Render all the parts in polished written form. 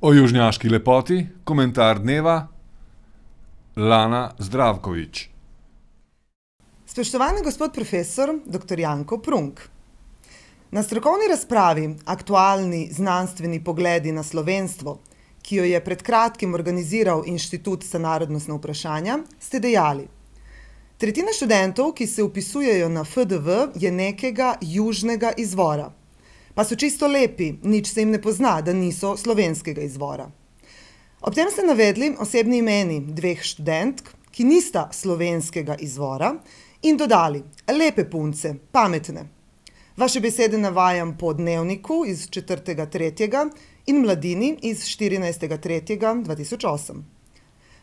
O južnjaški lepoti, komentar dneva, Lana Zdravković. Spoštovani gospod profesor, dr. Janko Prunk. Na strokovni razpravi Aktualni znanstveni pogledi na slovenstvo, ki jo je pred kratkim organiziral Inštitut za narodnostna vprašanja, ste dejali: tretjina študentov, ki se vpisujejo na FDV, je nekega južnega izvora. Pa so čisto lepi, nič se jim ne pozna, da niso slovenskega izvora. Ob tem ste navedli osebni imeni dveh študentk, ki nista slovenskega izvora, in dodali: lepe punce, pametne. Vaše besede navajam po Dnevniku iz 4.3. in Mladini iz 14.3.2008.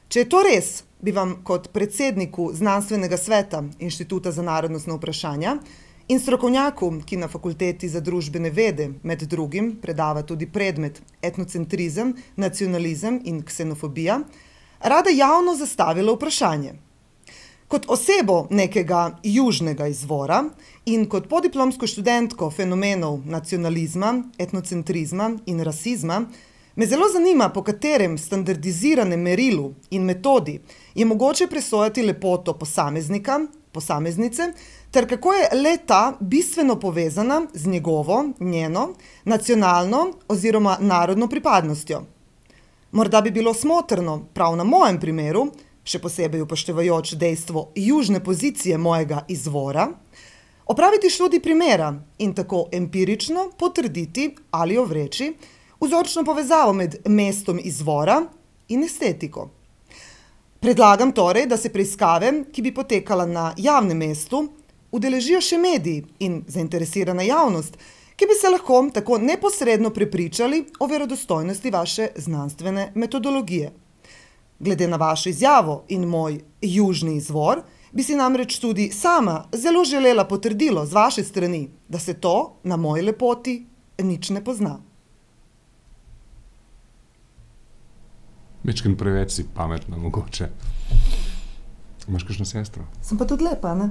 Če je to res, bi vam kot predsedniku Znanstvenega sveta Inštituta za narodnostna vprašanja in strokovnjaku, ki na Fakulteti za družbene vede med drugim predava tudi predmet etnocentrizem, nacionalizem in ksenofobija, rada javno zastavila vprašanje. Kot osebo nekega južnega izvora in kot podiplomsko študentko fenomenov nacionalizma, etnocentrizma in rasizma, me zelo zanima, po katerem standardiziranem merilu in metodi je mogoče presojati lepoto posameznika, posameznice, ter kako je le-ta bistveno povezana z njeno, nacionalno oziroma narodno pripadnostjo. Morda bi bilo smotrno, prav na mojem primeru, še posebej upoštevajoč dejstvo južne pozicije mojega izvora, opraviti študij primera in tako empirično potrditi ali ovreči vzorčno povezavo med mestom izvora in estetiko. Predlagam torej, da se preiskave, ki bi potekala na javnem mestu, udeležijo še mediji in zainteresirana javnost, ki bi se lahko tako neposredno prepričali o verodostojnosti vaše znanstvene metodologije. Glede na vašo izjavo in moj južni izvor, bi si namreč tudi sama zelo želela potrdilo z vaše strani, da se to na moji lepoti nič ne pozna. Mečken preveč si pametna, mogoče. Imaš kakšno sestro? Sem pa tudi lepa, ne?